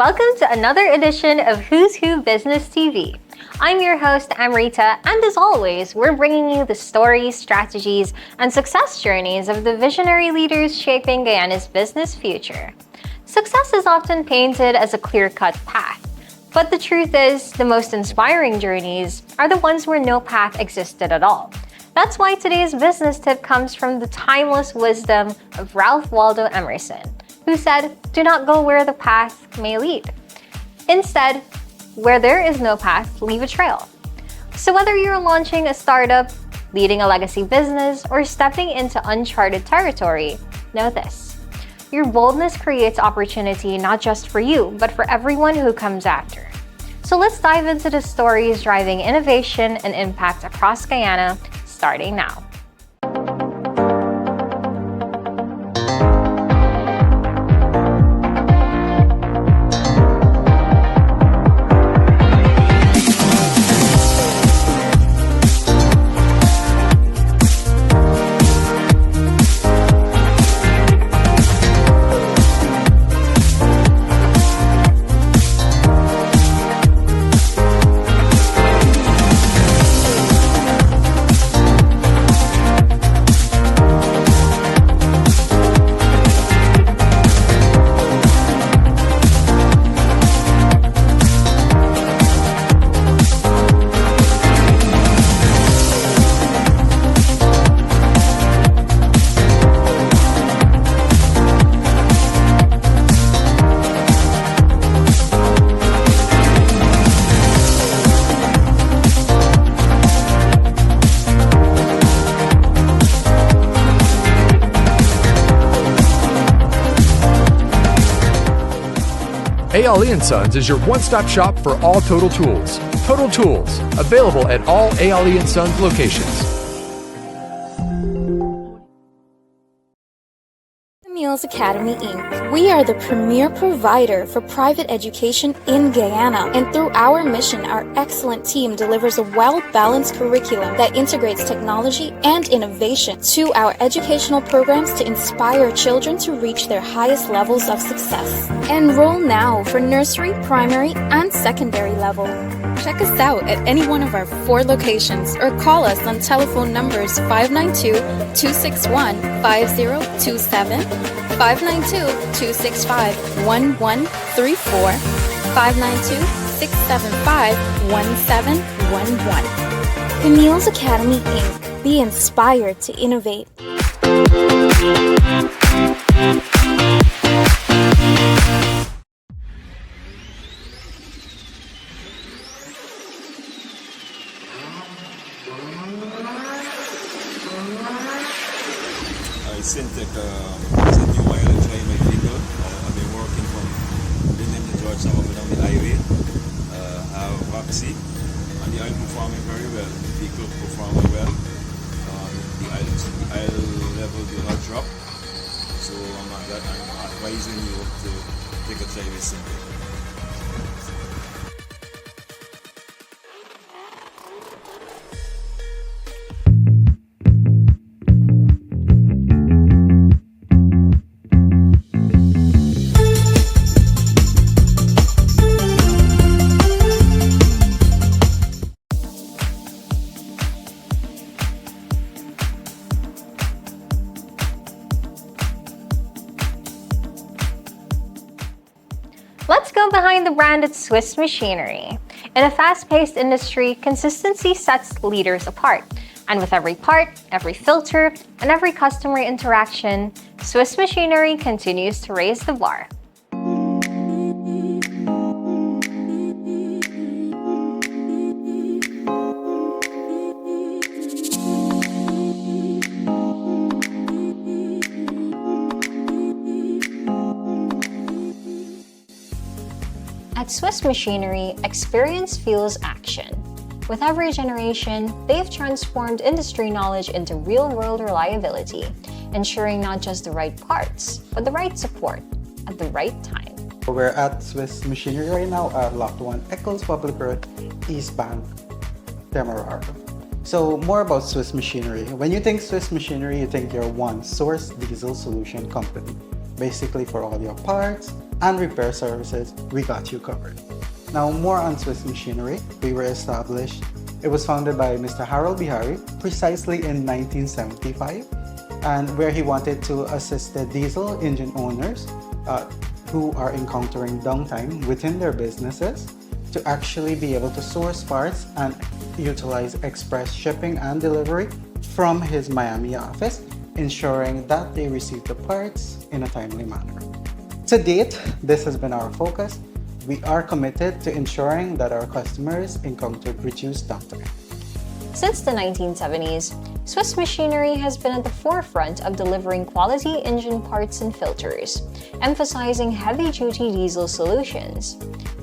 Welcome to another edition of Who's Who Business TV. I'm your host, Amrita, and as always, we're bringing you the stories, strategies, and success journeys of the visionary leaders shaping Guyana's business future. Success is often painted as a clear-cut path, but the truth is, the most inspiring journeys are the ones where no path existed at all. That's why today's business tip comes from the timeless wisdom of Ralph Waldo Emerson, who said, "Do not go where the path may lead. Instead, where there is no path, leave a trail." So whether you're launching a startup, leading a legacy business, or stepping into uncharted territory, know this: your boldness creates opportunity not just for you, but for everyone who comes after. So let's dive into the stories driving innovation and impact across Guyana, starting now. Ale & Sons is your one-stop shop for all Total Tools. Total Tools, available at all Ale & Sons locations. Camille's Academy Inc. We are the premier provider for private education in Guyana, and through our mission, our excellent team delivers a well-balanced curriculum that integrates technology and innovation to our educational programs to inspire children to reach their highest levels of success. Enroll now for nursery, primary, and secondary level. Check us out at any one of our 4 locations or call us on telephone numbers 592-261-5027, 592-265-1134, 592-675-1711. Camille's Academy Inc. Be inspired to innovate. Syntec is a new mileage in my vehicle. I've been working from Benin to Georgetown up and down the highway. Have Roxy, and the oil performing very well. The vehicle performing well. The oil level do not drop. So I'm advising you to take a try with Syntec. Let's go behind the brand at Swiss Machinery. In a fast-paced industry, consistency sets leaders apart. And with every part, every filter, and every customer interaction, Swiss Machinery continues to raise the bar. At Swiss Machinery, experience fuels action. With every generation, they've transformed industry knowledge into real-world reliability, ensuring not just the right parts, but the right support at the right time. We're at Swiss Machinery right now at Lot 1, Eccles Public Road, East Bank, Demerara. So more about Swiss Machinery. When you think Swiss Machinery, you think you're one source diesel solution company. Basically for all your parts, and repair services, we got you covered. Now, more on Swiss Machinery. We were established. It was founded by Mr. Harold Bihari precisely in 1975, and where he wanted to assist the diesel engine owners who are encountering downtime within their businesses to actually be able to source parts and utilize express shipping and delivery from his Miami office, ensuring that they receive the parts in a timely manner. To date, this has been our focus. We are committed to ensuring that our customers encounter reduced downtime. Since the 1970s, Swiss Machinery has been at the forefront of delivering quality engine parts and filters, emphasizing heavy-duty diesel solutions.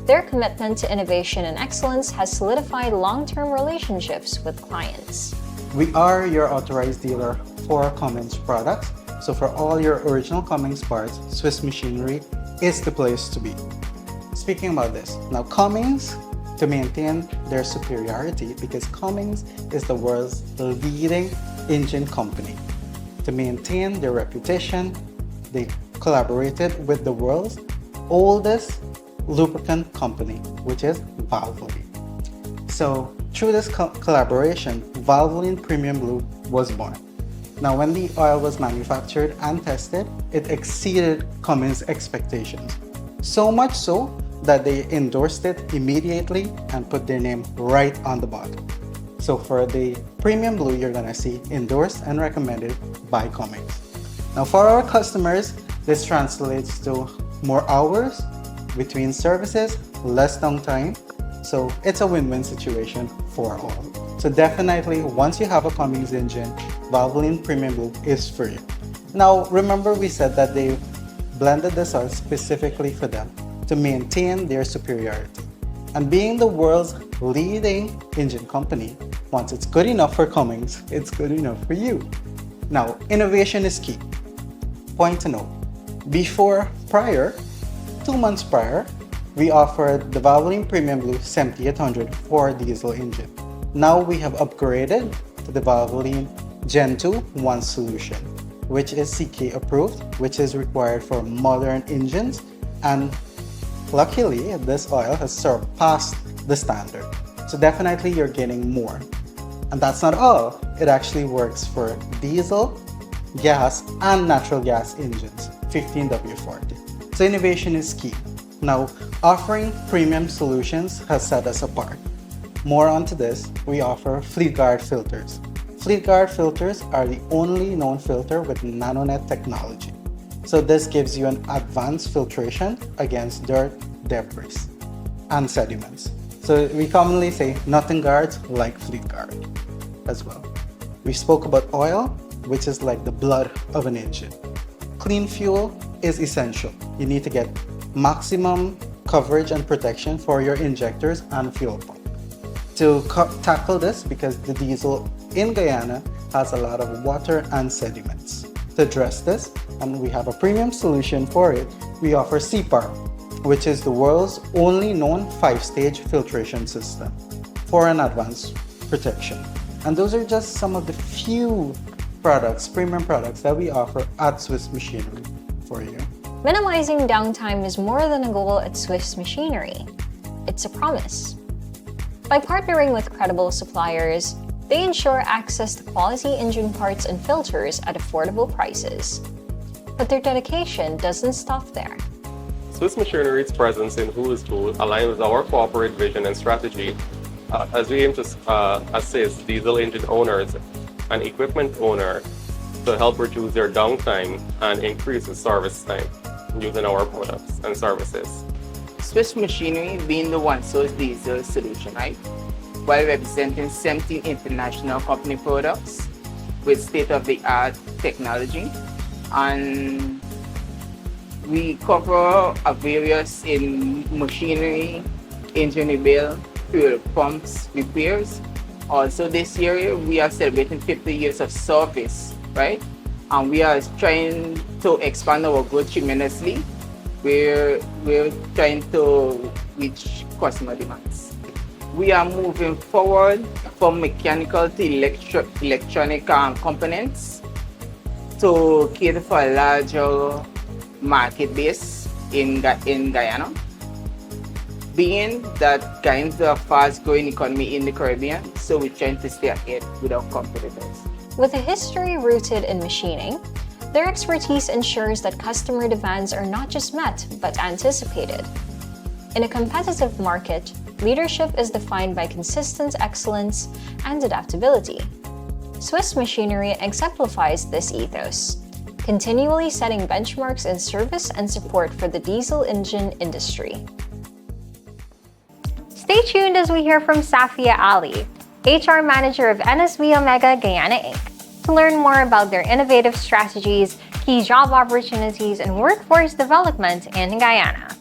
Their commitment to innovation and excellence has solidified long-term relationships with clients. We are your authorized dealer for Cummins products, so for all your original Cummins parts, Swiss Machinery is the place to be. Speaking about this, now Cummins, to maintain their superiority, because Cummins is the world's leading engine company. To maintain their reputation, they collaborated with the world's oldest lubricant company, which is Valvoline. So through this collaboration, Valvoline Premium Blue was born. Now, when the oil was manufactured and tested, it exceeded Cummins' expectations. So much so that they endorsed it immediately and put their name right on the bottle. So for the Premium Blue, you're gonna see endorsed and recommended by Cummins. Now, for our customers, this translates to more hours between services, less downtime. So it's a win-win situation for all. So definitely, once you have a Cummins engine, Valvoline Premium Blue is for you. Now, remember we said that they blended this oil specifically for them to maintain their superiority. And being the world's leading engine company, once it's good enough for Cummins, it's good enough for you. Now, innovation is key. Point to note, prior, 2 months prior, we offered the Valvoline Premium Blue 7800 for diesel engine. Now we have upgraded to the Valvoline Gen 2 1 solution, which is CK approved, which is required for modern engines, and luckily this oil has surpassed the standard. So definitely you're getting more. And that's not all. It actually works for diesel, gas, and natural gas engines, 15W40. So innovation is key. Now, offering premium solutions has set us apart. More onto this, we offer FleetGuard filters. FleetGuard filters are the only known filter with nanonet technology. So this gives you an advanced filtration against dirt, debris, and sediments. So we commonly say nothing guards like FleetGuard as well. We spoke about oil, which is like the blood of an engine. Clean fuel is essential. You need to get maximum coverage and protection for your injectors and fuel pump. To tackle this, because the diesel in Guyana has a lot of water and sediments. To address this, and we have a premium solution for it, we offer CPAR, which is the world's only known 5-stage filtration system for an advanced protection. And those are just some of the few products, premium products that we offer at Swiss Machinery for you. Minimizing downtime is more than a goal at Swiss Machinery. It's a promise. By partnering with credible suppliers, they ensure access to quality engine parts and filters at affordable prices. But their dedication doesn't stop there. Swiss Machinery's presence in Who is Who aligns with our corporate vision and strategy as we aim to assist diesel engine owners and equipment owners to help reduce their downtime and increase the service time using our products and services. Swiss Machinery being the one source diesel solution, right? While representing 17 international company products with state-of-the-art technology, and we cover various in machinery, engine rebuild, fuel pumps, repairs. Also this year we are celebrating 50 years of service, right? And we are trying to expand our growth tremendously. We're trying to reach customer demands. We are moving forward from mechanical to electronic components to cater for a larger market base in Guyana. Being that Guyana is a fast-growing economy in the Caribbean, so we're trying to stay ahead with our competitors. With a history rooted in machining, their expertise ensures that customer demands are not just met, but anticipated. In a competitive market, leadership is defined by consistent excellence and adaptability. Swiss Machinery exemplifies this ethos, continually setting benchmarks in service and support for the diesel engine industry. Stay tuned as we hear from Safia Ali, HR Manager of NSBOmega Guyana Inc., to learn more about their innovative strategies, key job opportunities, and workforce development in Guyana.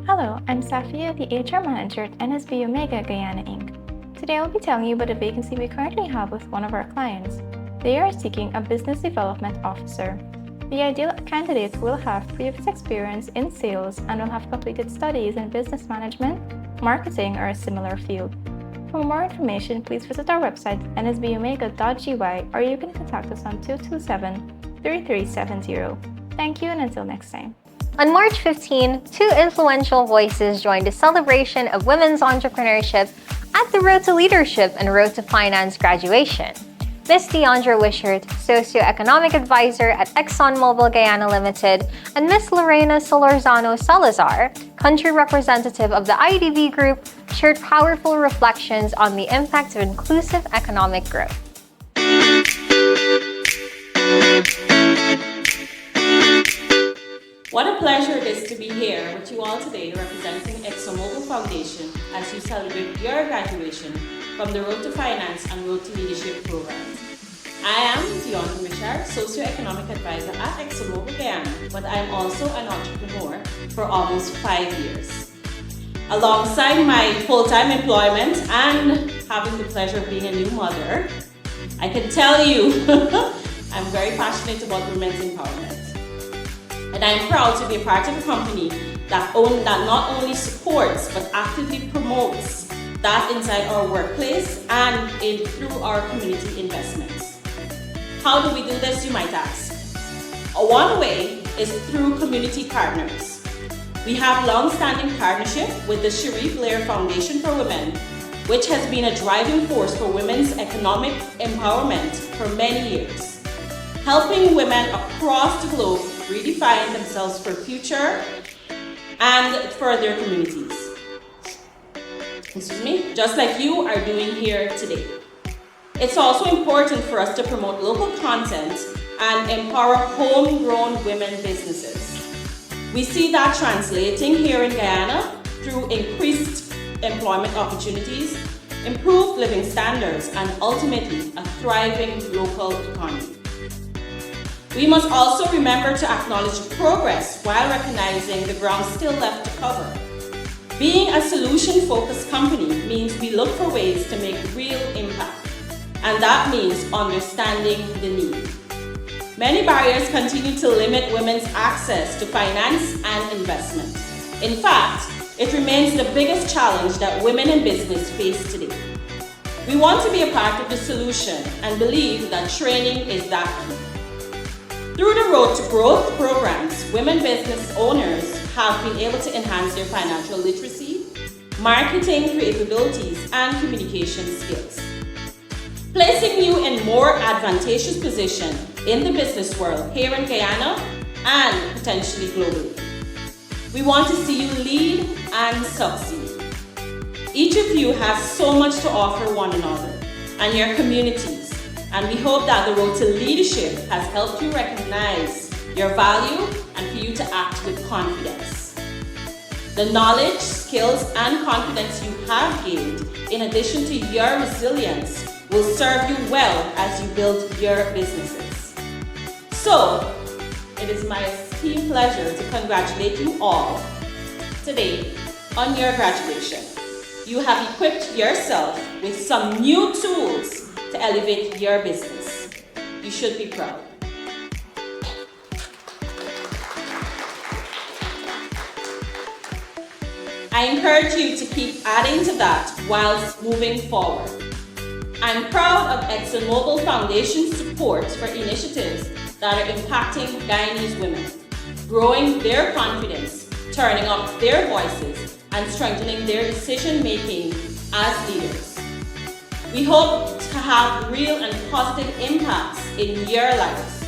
Hello, I'm Safia, the HR Manager at NSBOmega Guyana Inc. Today I'll be telling you about a vacancy we currently have with one of our clients. They are seeking a business development officer. The ideal candidate will have previous experience in sales and will have completed studies in business management, marketing, or a similar field. For more information, please visit our website nsbomega.gy or you can contact us on 227-3370. Thank you and until next time. On March 15, two influential voices joined a celebration of women's entrepreneurship at the Road to Leadership and Road to Finance graduation. Ms. Deandra Wishart, Socioeconomic Advisor at ExxonMobil Guyana Limited, and Ms. Lorena Solorzano Salazar, Country Representative of the IDB Group, shared powerful reflections on the impact of inclusive economic growth. What a pleasure it is to be here with you all today representing ExxonMobil Foundation as you celebrate your graduation from the Road to Finance and Road to Leadership programs. I am Deandra Wishart, Socioeconomic Advisor at ExxonMobil Guyana, but I am also an entrepreneur for almost 5 years. Alongside my full-time employment and having the pleasure of being a new mother, I can tell you I'm very passionate about women's empowerment. And I'm proud to be a part of a company that not only supports but actively promotes that inside our workplace and through our community investments. How do we do this, you might ask? One way is through community partners. We have long-standing partnership with the Cherie Blair Foundation for Women, which has been a driving force for women's economic empowerment for many years, helping women across the globe redefine themselves for future and for their communities. Excuse me, just like you are doing here today. It's also important for us to promote local content and empower homegrown women businesses. We see that translating here in Guyana through increased employment opportunities, improved living standards, and ultimately a thriving local economy. We must also remember to acknowledge progress while recognizing the ground still left to cover. Being a solution-focused company means we look for ways to make real impact, and that means understanding the need. Many barriers continue to limit women's access to finance and investment. In fact, it remains the biggest challenge that women in business face today. We want to be a part of the solution and believe that training is that key. Through the Road to Growth programs, women business owners have been able to enhance their financial literacy, marketing capabilities, and communication skills, placing you in more advantageous position in the business world here in Guyana and potentially globally. We want to see you lead and succeed. Each of you has so much to offer one another and your communities, and we hope that the Road to Leadership has helped you recognize your value and for you to act with confidence. The knowledge, skills, and confidence you have gained, in addition to your resilience, will serve you well as you build your businesses. So, it is my esteemed pleasure to congratulate you all today on your graduation. You have equipped yourself with some new tools to elevate your business. You should be proud. I encourage you to keep adding to that whilst moving forward. I'm proud of ExxonMobil Foundation's support for initiatives that are impacting Guyanese women, growing their confidence, turning up their voices, and strengthening their decision-making as leaders. We hope to have real and positive impacts in your lives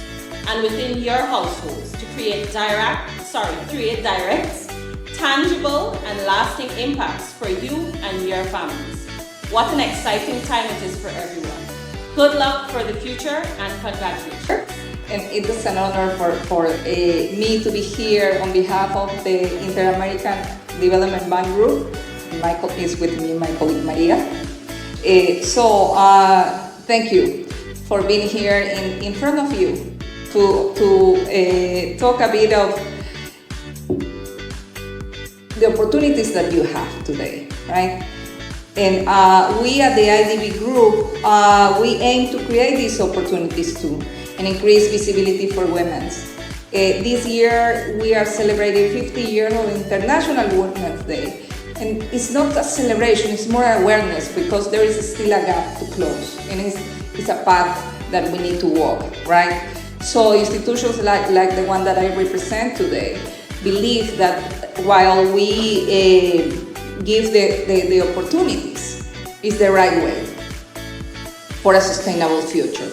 and within your households to create direct, tangible, and lasting impacts for you and your families. What an exciting time it is for everyone. Good luck for the future and congratulations. And it is an honor for me to be here on behalf of the Inter-American Development Bank Group. Michael is with me, my colleague Maria. Thank you for being here in front of you to talk a bit of the opportunities that you have today, right? And we at the IDB Group, we aim to create these opportunities too and increase visibility for women. This year, we are celebrating 50 years of International Women's Day. And it's not a celebration, it's more awareness because there is still a gap to close. And it's a path that we need to walk, right? So institutions like the one that I represent today believe that while we give the opportunities, is the right way for a sustainable future.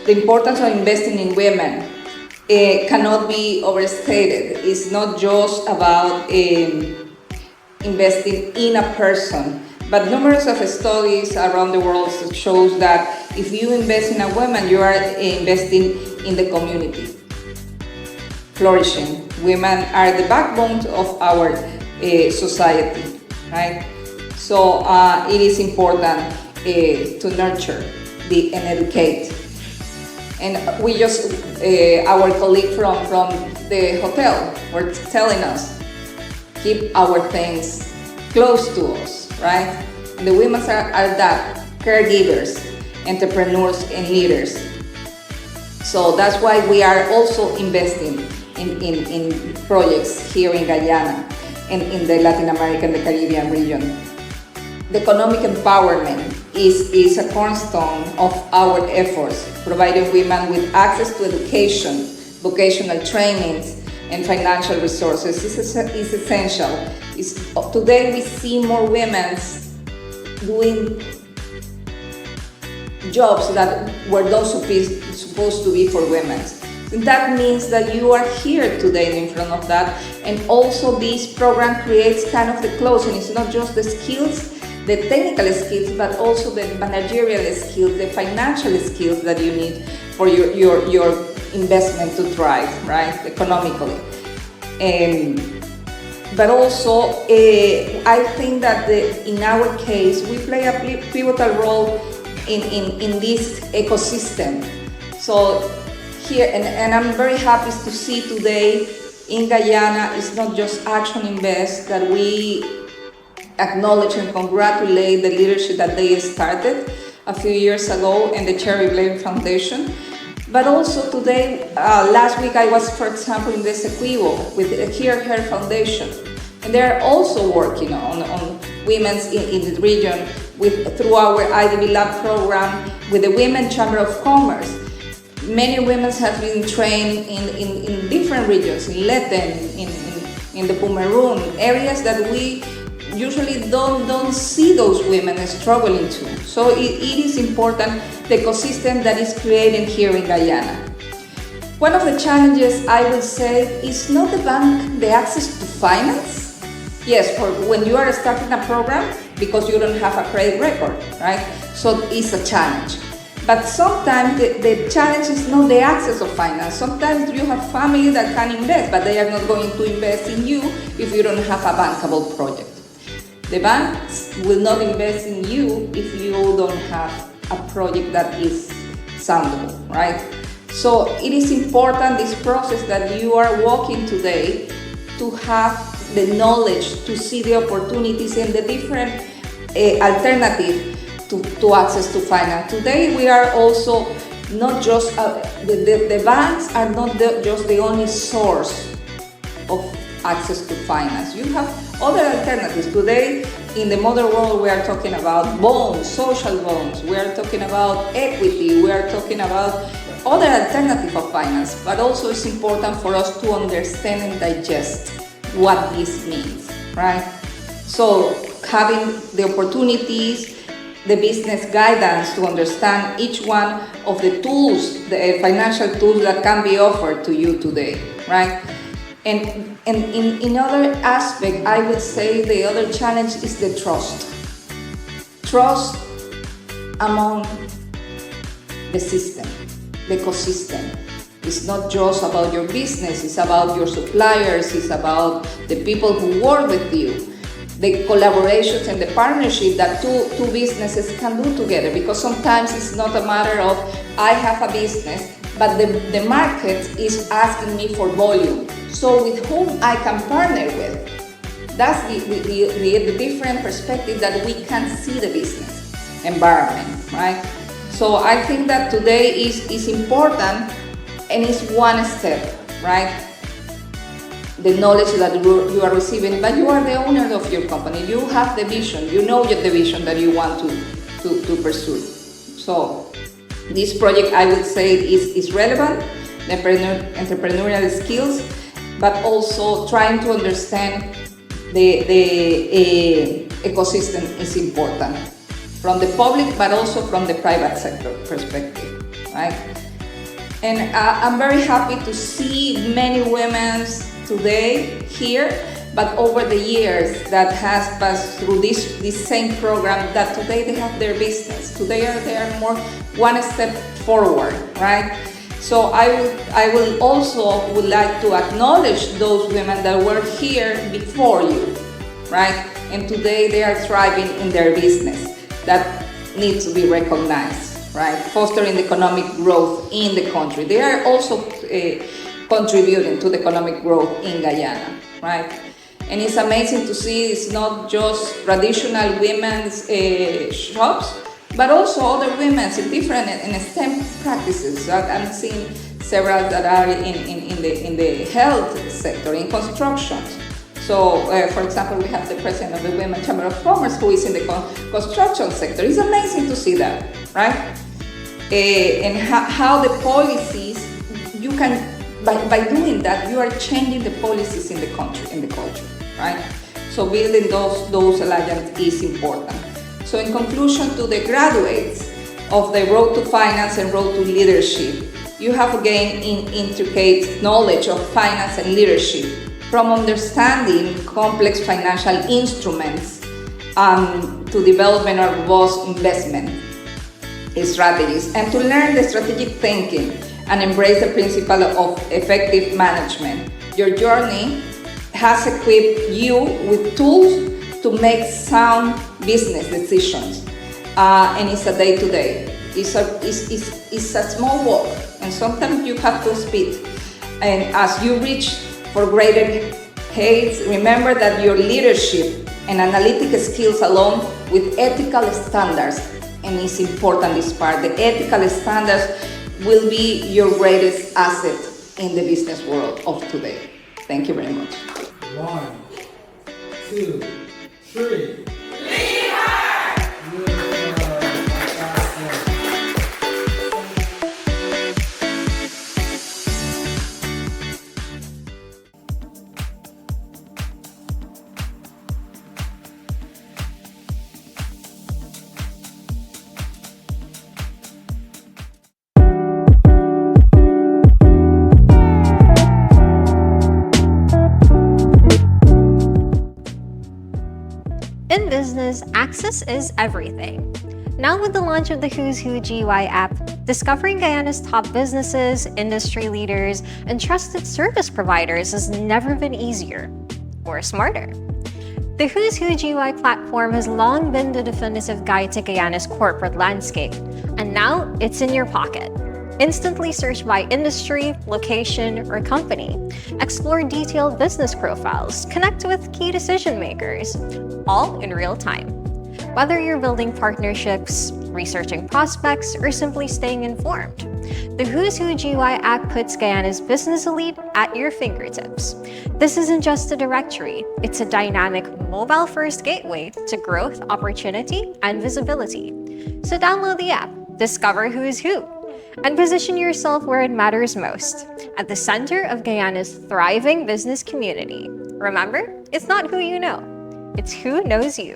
The importance of investing in women cannot be overstated. It's not just about investing in a person, but numerous of studies around the world shows that if you invest in a woman, you are investing in the community. Flourishing. Women are the backbone of our society, right? So it is important to nurture and educate. And we just, our colleague from the hotel were telling us, keep our things close to us, right? And the women are that, caregivers, entrepreneurs, and leaders. So that's why we are also investing in projects here in Guyana and in the Latin American, the Caribbean region. The economic empowerment is a cornerstone of our efforts, providing women with access to education, vocational trainings, and financial resources is essential. Today we see more women doing jobs that were not supposed to be for women. And that means that you are here today in front of that, and also this program creates kind of the closing. It's not just the skills, the technical skills, but also the managerial skills, the financial skills that you need for your investment to thrive, right, economically. But also, I think that in our case, we play a pivotal role in this ecosystem. So here, and I'm very happy to see today in Guyana, it's not just Action Invest that we acknowledge and congratulate the leadership that they started a few years ago and the Cherry Blade Foundation. But also today, last week I was, for example, in the Essequibo with the Here Her Foundation. And they're also working on women in the region through our IDB Lab program with the Women Chamber of Commerce. Many women have been trained in different regions, in Leten, in the Pumeroon, areas that we usually don't see those women struggling to. So it is important, the ecosystem that is created here in Guyana. One of the challenges, I will say, is not the access to finance. Yes, for when you are starting a program, because you don't have a credit record, right? So it's a challenge. But sometimes the challenge is not the access of finance. Sometimes you have family that can invest, but they are not going to invest in you if you don't have a bankable project. The banks will not invest in you if you don't have a project that is soundable, right? So it is important, this process that you are walking today, to have the knowledge to see the opportunities and the different alternatives to access to finance. Today we are also not just, the banks are not just the only source of access to finance. You have other alternatives. Today, in the modern world, we are talking about bonds, social bonds, we are talking about equity, we are talking about other alternatives of finance, but also it's important for us to understand and digest what this means, right? So having the opportunities, the business guidance to understand each one of the tools, the financial tools that can be offered to you today, right? And in other aspect, I would say the other challenge is the trust. Trust among the system, the ecosystem. It's not just about your business, it's about your suppliers, it's about the people who work with you, the collaborations and the partnership that two businesses can do together. Because sometimes it's not a matter of I have a business, but the market is asking me for volume. So with whom I can partner with. That's the different perspective that we can see the business environment, right? So I think that today is important and it's one step, right? The knowledge that you are receiving, but you are the owner of your company. You have the vision, you know the vision that you want to pursue. So this project, I would say, is relevant, the entrepreneurial skills, but also trying to understand the ecosystem is important from the public, but also from the private sector perspective, right? And I'm very happy to see many women today here, but over the years that has passed through this same program, that today they have their business. Today they are more one step forward, right? So I will also would like to acknowledge those women that were here before you, right? And today they are thriving in their business. That needs to be recognized, right? Fostering economic growth in the country. They are also contributing to the economic growth in Guyana, right? And it's amazing to see it's not just traditional women's shops, but also other women in different STEM practices. I'm seeing several that are in the health sector, in construction. So, for example, we have the president of the Women Chamber of Commerce who is in the construction sector. It's amazing to see that, right? And how the policies, you can, by doing that, you are changing the policies in the country, in the culture, right? So building those alliances is important. So in conclusion, to the graduates of the Road to Finance and Road to Leadership, you have gained intricate knowledge of finance and leadership, from understanding complex financial instruments to development of robust investment strategies, and to learn the strategic thinking and embrace the principle of effective management. Your journey has equipped you with tools to make sound business decisions, and it's a day-to-day. It's a small walk, and sometimes you have to speed. And as you reach for greater heights, remember that your leadership and analytic skills along with ethical standards, and it's important this part, the ethical standards will be your greatest asset in the business world of today. Thank you very much. 1, 2, 3. In business, access is everything. Now with the launch of the Who's Who GY app, discovering Guyana's top businesses, industry leaders, and trusted service providers has never been easier or smarter. The Who's Who GY platform has long been the definitive guide to Guyana's corporate landscape, and now it's in your pocket. Instantly search by industry, location, or company. Explore detailed business profiles. Connect with key decision makers, all in real time. Whether you're building partnerships, researching prospects, or simply staying informed. The Who's Who GY app puts Guyana's business elite at your fingertips. This isn't just a directory, it's a dynamic mobile-first gateway to growth, opportunity, and visibility. So download the app, discover Who's Who, and position yourself where it matters most, at the center of Guyana's thriving business community. Remember, it's not who you know, it's who knows you.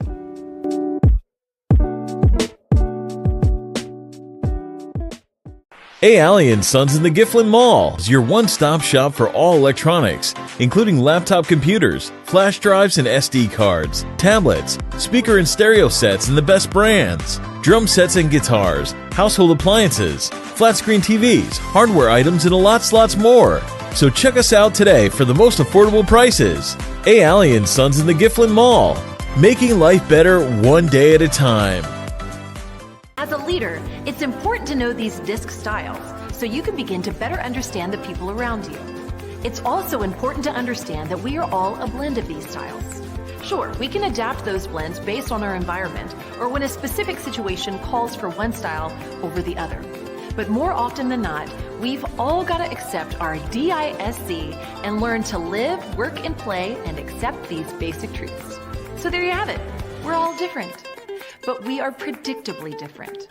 Ali & Sons in the Gifflin Mall is your one-stop shop for all electronics, including laptop computers, flash drives and SD cards, tablets, speaker and stereo sets and the best brands, drum sets and guitars, household appliances, flat-screen TVs, hardware items, and lots more. So check us out today for the most affordable prices. Ali & Sons in the Gifflin Mall, making life better one day at a time. As a leader, it's important to know these disc styles so you can begin to better understand the people around you. It's also important to understand that we are all a blend of these styles. Sure, we can adapt those blends based on our environment or when a specific situation calls for one style over the other. But more often than not, we've all got to accept our DISC and learn to live, work, and play and accept these basic truths. So there you have it. We're all different. But we are predictably different.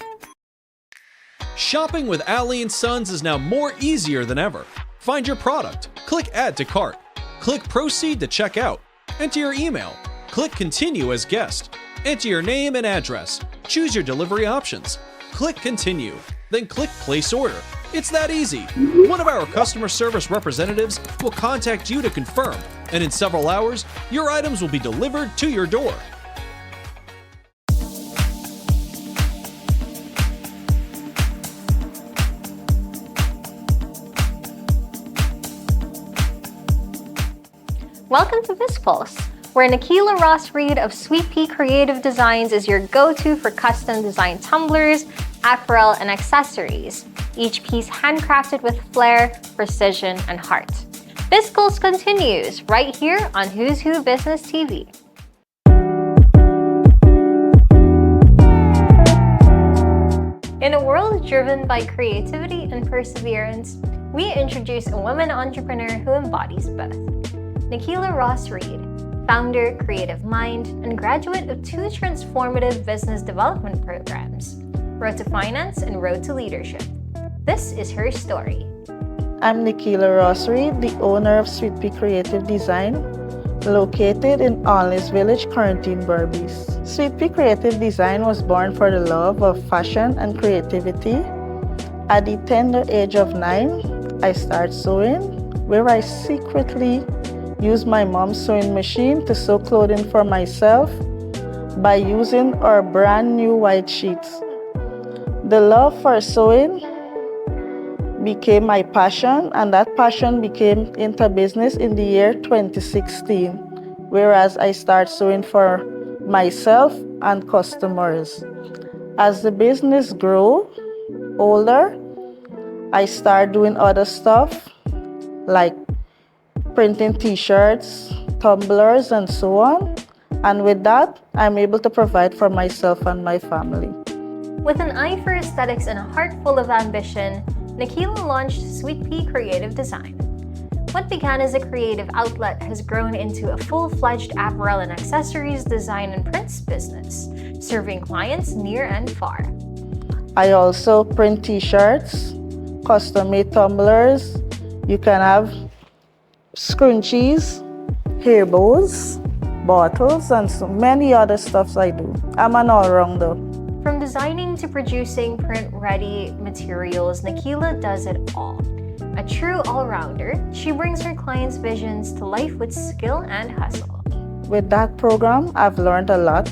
Shopping with Ali & Sons is now more easier than ever. Find your product, click Add to Cart, click Proceed to check out, enter your email, click Continue as guest, enter your name and address, choose your delivery options, click Continue, then click Place Order. It's that easy. One of our customer service representatives will contact you to confirm, and in several hours, your items will be delivered to your door. Welcome to BizzPulse, where Nikila Ross-Reed of Sweet Pea Creative Designs is your go-to for custom designed tumblers, apparel, and accessories, each piece handcrafted with flair, precision, and heart. BizzPulse continues right here on Who's Who Business TV. In a world driven by creativity and perseverance, we introduce a woman entrepreneur who embodies both. Nikila Ross-Reed, founder, creative mind, and graduate of 2 transformative business development programs, Road to Finance and Road to Leadership. This is her story. I'm Nikila Ross-Reed, the owner of Sweet Pea Creative Design, located in Alnis Village, Quarantine, Berbice. Sweet Pea Creative Design was born for the love of fashion and creativity. At the tender age of 9, I started sewing, where I secretly used my mom's sewing machine to sew clothing for myself by using our brand new white sheets. The love for sewing became my passion, and that passion became into business in the year 2016, whereas I started sewing for myself and customers. As the business grew older, I started doing other stuff like printing t-shirts, tumblers, and so on. And with that, I'm able to provide for myself and my family. With an eye for aesthetics and a heart full of ambition, Nikila launched Sweet Pea Creative Design. What began as a creative outlet has grown into a full-fledged apparel and accessories design and prints business, serving clients near and far. I also print t-shirts, custom-made tumblers. You can have scrunchies, hair bows, bottles, and so many other stuffs I do. I'm an all-rounder. From designing to producing print-ready materials, Nikila does it all. A true all-rounder, she brings her clients' visions to life with skill and hustle. With that program, I've learned a lot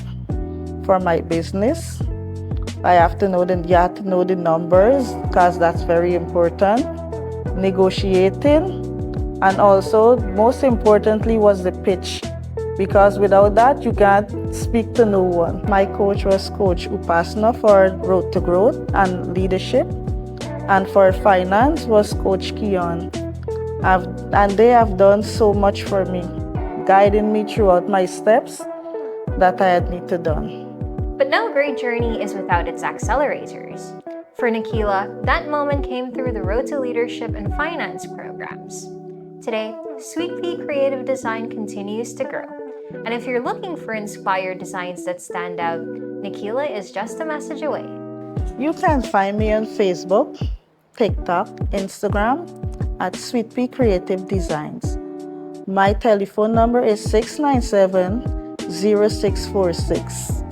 for my business. You have to know the numbers, because that's very important. Negotiating, and also, most importantly, was the pitch. Because without that, you can't speak to no one. My coach was Coach Upasana for Road to Growth and Leadership. And for finance was Coach Keon. And they have done so much for me, guiding me throughout my steps that I had need to do. But no great journey is without its accelerators. For Nikila, that moment came through the Road to Leadership and Finance programs. Today, Sweet Pea Creative Design continues to grow. And if you're looking for inspired designs that stand out, Nikila is just a message away. You can find me on Facebook, TikTok, Instagram at Sweet Pea Creative Designs. My telephone number is 697-0646.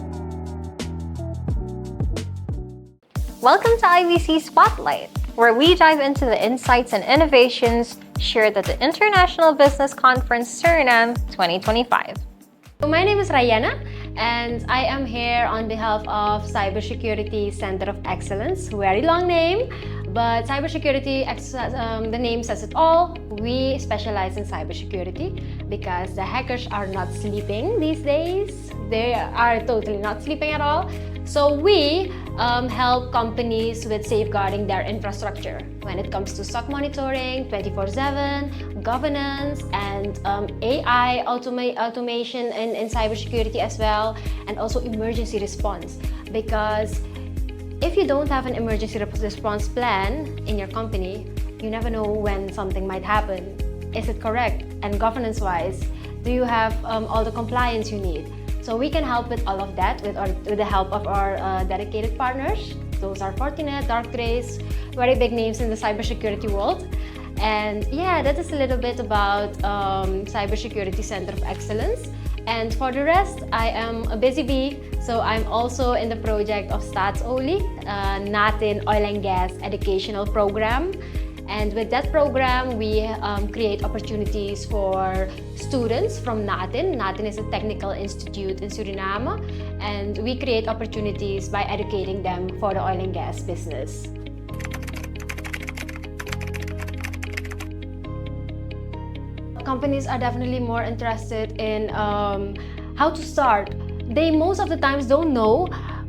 Welcome to IBC Spotlight, where we dive into the insights and innovations shared at the International Business Conference Suriname 2025. My name is Rayana, and I am here on behalf of Cybersecurity Center of Excellence. Very long name, but cybersecurity, the name says it all. We specialize in cybersecurity because the hackers are not sleeping these days. They are totally not sleeping at all. So we help companies with safeguarding their infrastructure when it comes to SOC monitoring, 24/7, governance, and AI automation in cybersecurity as well, and also emergency response. Because if you don't have an emergency response plan in your company, you never know when something might happen. Is it correct? And governance-wise, do you have all the compliance you need? So we can help with all of that with the help of our dedicated partners. Those are Fortinet, Darktrace, very big names in the cybersecurity world. And yeah, that is a little bit about Cybersecurity Center of Excellence. And for the rest, I am a busy bee, so I'm also in the project of StatsOlie, NATIN Oil and Gas Educational Program. And with that program, we create opportunities for students from NATIN. NATIN is a technical institute in Suriname, and we create opportunities by educating them for the oil and gas business. Companies are definitely more interested in how to start. They most of the times don't know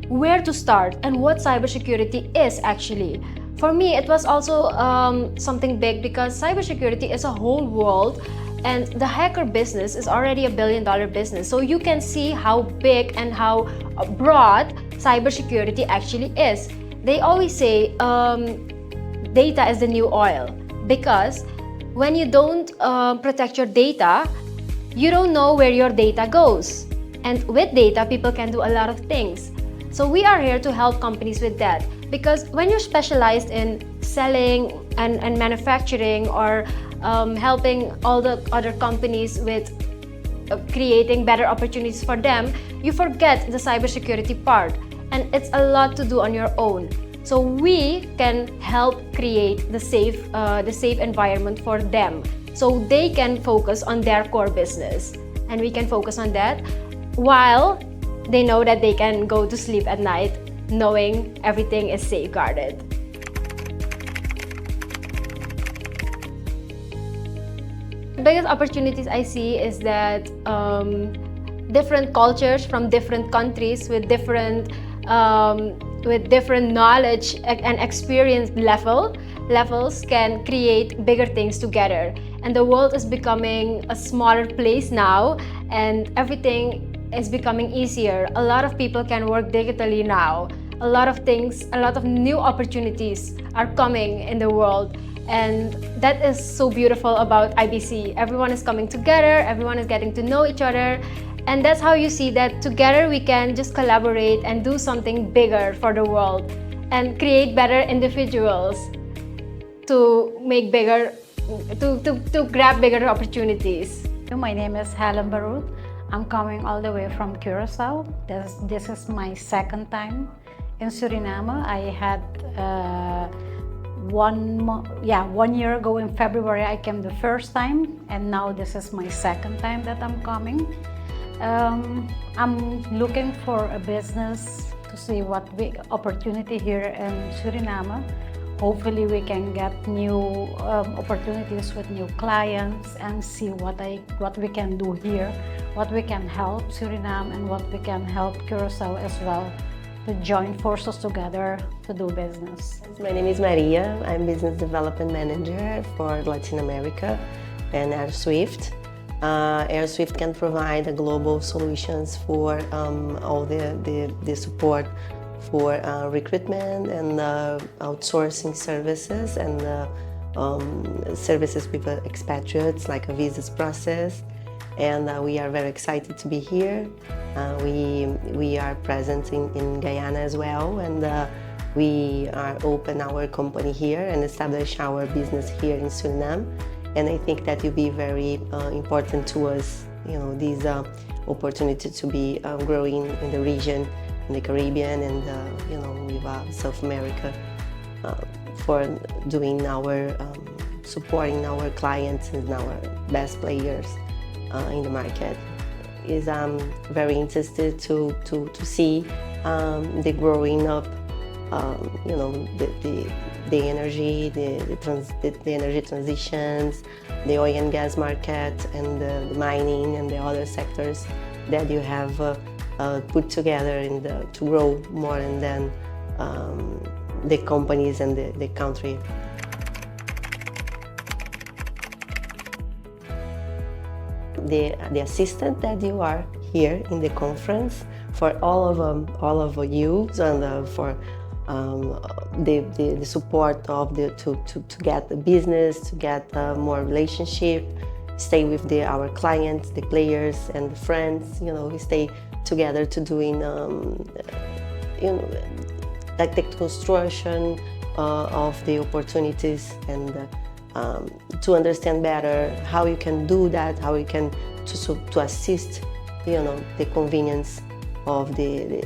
where to start and what cybersecurity is actually. For me, it was also something big because cybersecurity is a whole world, and the hacker business is already $1 billion business. So you can see how big and how broad cybersecurity actually is. They always say data is the new oil, because when you don't protect your data, you don't know where your data goes. And with data, people can do a lot of things. So we are here to help companies with that. Because when you're specialized in selling and manufacturing, or helping all the other companies with creating better opportunities for them, you forget the cybersecurity part, and it's a lot to do on your own. So we can help create the safe environment for them, so they can focus on their core business, and we can focus on that while they know that they can go to sleep at night knowing everything is safeguarded. The biggest opportunities I see is that different cultures from different countries with different knowledge and experience levels can create bigger things together. And the world is becoming a smaller place now, and everything is becoming easier. A lot of people can work digitally now. A lot of new opportunities are coming in the world, and that is so beautiful about IBC. Everyone is coming together, everyone is getting to know each other, and that's how you see that together we can just collaborate and do something bigger for the world and create better individuals to make bigger, to grab bigger opportunities. My name is Helen Barut. I'm coming all the way from Curacao. This is my second time in Suriname. I had 1 year ago in February I came the first time, and now this is my second time that I'm coming. I'm looking for a business to see what big opportunity here in Suriname. Hopefully we can get new opportunities with new clients and see what we can do here, what we can help Suriname and what we can help Curacao as well, to join forces together to do business. My name is Maria. I'm Business Development Manager for Latin America and Swift. AirSwift can provide global solutions for all the support for recruitment and outsourcing services and services with expatriates like a visas process. And we are very excited to be here. We are present in Guyana as well, and we are open our company here and establish our business here in Suriname. And I think that will be very important to us, this opportunity to be growing in the region, in the Caribbean and with South America, for doing our supporting our clients and our best players in the market. I'm very interested to see the growing up, the energy, the energy transitions, the oil and gas market, and the mining and the other sectors that you have put together to grow more than the companies and the country. The assistant that you are here in the conference for all of you and for the support of to get the business, to get more relationship, stay with our clients, the players and the friends. We stay together to doing like the construction of the opportunities and to understand better how you can do that, how you can to assist the convenience of the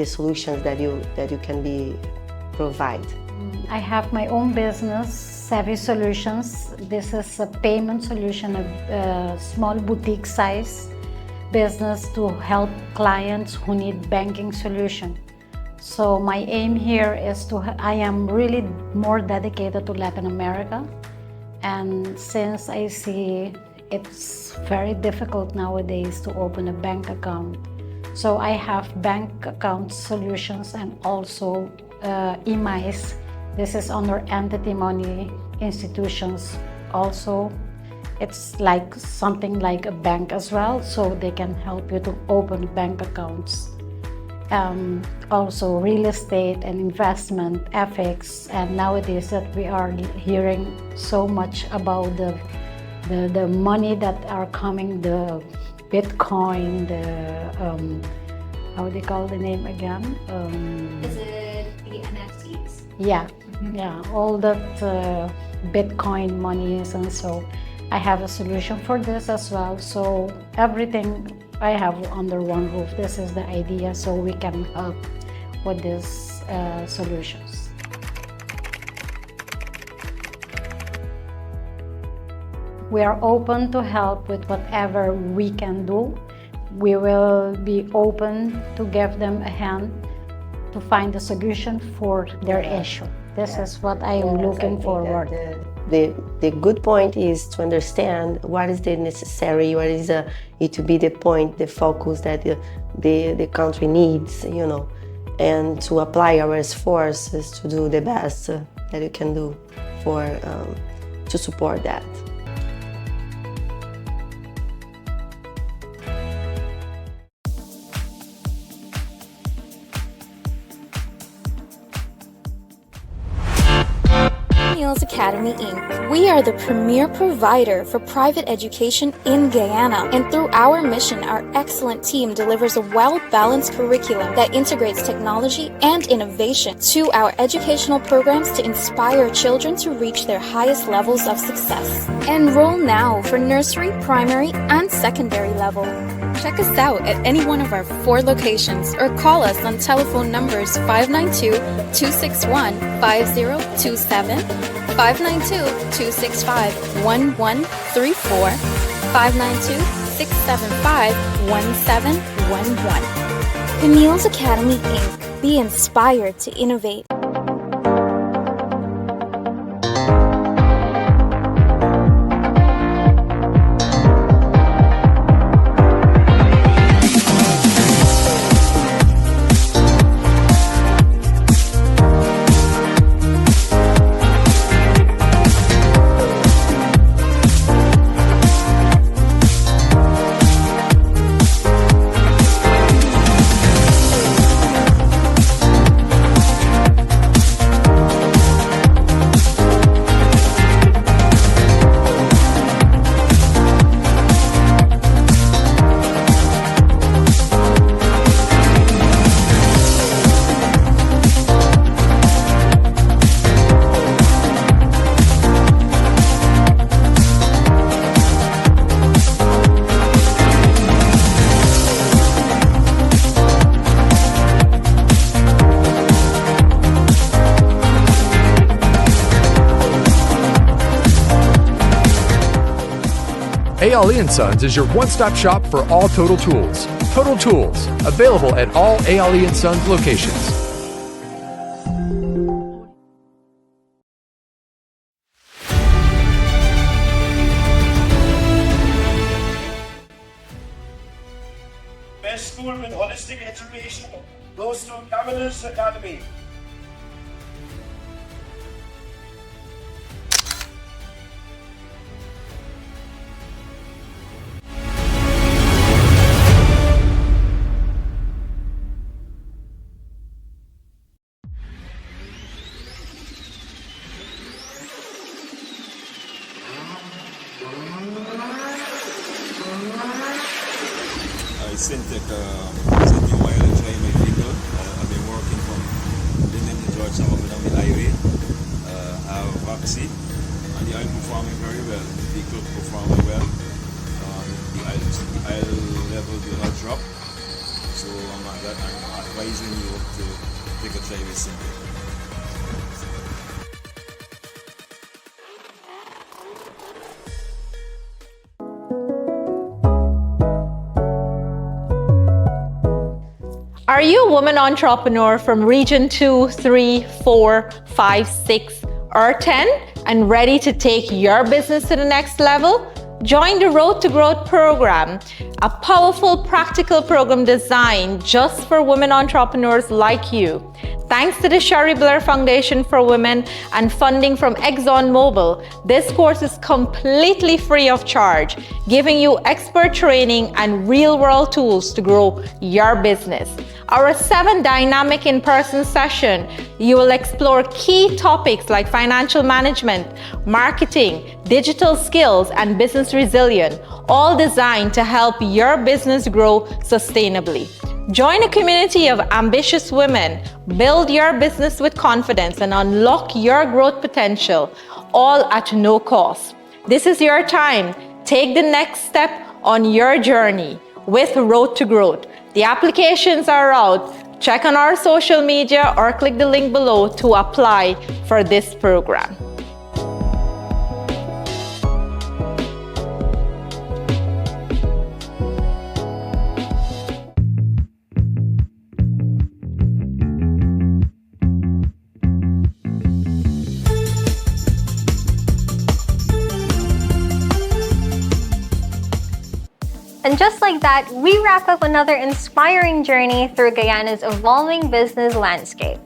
solutions that you can provide. I have my own business, Savvy Solutions. This is a payment solution, a small boutique size business to help clients who need banking solution. So my aim here is I am really more dedicated to Latin America, and since I see it's very difficult nowadays to open a bank account, so I have bank account solutions and also EMIs. This is under entity money institutions. Also, it's like something like a bank as well, so they can help you to open bank accounts. Also real estate and investment, FX, and nowadays that we are hearing so much about the money that are coming, the Bitcoin, the how do you call the name again? Is it the NFTs? Yeah, yeah, all that Bitcoin monies, and so I have a solution for this as well. So everything I have under one roof. This is the idea, so we can help with these solutions. We are open to help with whatever we can do. We will be open to give them a hand to find a solution for their issue. This is what I am looking forward. The good point is to understand what is the necessary, what is it to be the point, the focus that the country needs, and to apply our forces to do the best that you can do to support that. Academy Inc. We are the premier provider for private education in Guyana, and through our mission, our excellent team delivers a well-balanced curriculum that integrates technology and innovation to our educational programs to inspire children to reach their highest levels of success. Enroll now for nursery, primary, and secondary level. Check us out at any one of our 4 locations or call us on telephone numbers 592-261-5027, 592-265-1134, 592-675-1711. Camille's Academy Inc. Be inspired to innovate. Ayali & Sons is your one-stop shop for all Total Tools. Total Tools, available at all Ayali & Sons locations. Best school with holistic education goes to Camille's Academy. Syntec is a new oil and try my vehicle. I've been working from Linden to Georgetown up and down the highway. Have vaccine and the oil performing very well. The vehicle performing well. The oil level will not drop. So I'm advising you to take a try with Syntec. Are you a woman entrepreneur from region 2, 3, 4, 5, 6, or 10 and ready to take your business to the next level? Join the Road to Growth program, a powerful practical program designed just for women entrepreneurs like you. Thanks to the Shari Blair Foundation for Women and funding from ExxonMobil, this course is completely free of charge, giving you expert training and real-world tools to grow your business. Our 7 dynamic in-person session, you will explore key topics like financial management, marketing, digital skills, and business resilience, all designed to help your business grow sustainably. Join a community of ambitious women, build your business with confidence, and unlock your growth potential, all at no cost. This is your time. Take the next step on your journey with Road to Growth. The applications are out. Check on our social media or click the link below to apply for this program. And just like that, we wrap up another inspiring journey through Guyana's evolving business landscape.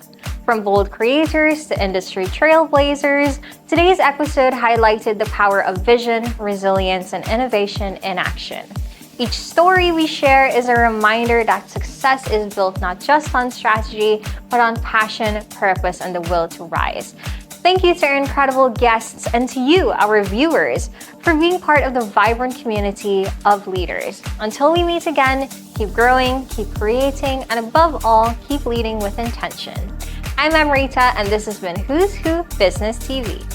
From bold creators to industry trailblazers, today's episode highlighted the power of vision, resilience, and innovation in action. Each story we share is a reminder that success is built not just on strategy, but on passion, purpose, and the will to rise. Thank you to our incredible guests and to you, our viewers, for being part of the vibrant community of leaders. Until we meet again, keep growing, keep creating, and above all, keep leading with intention. I'm Amrita, and this has been Who's Who Business TV.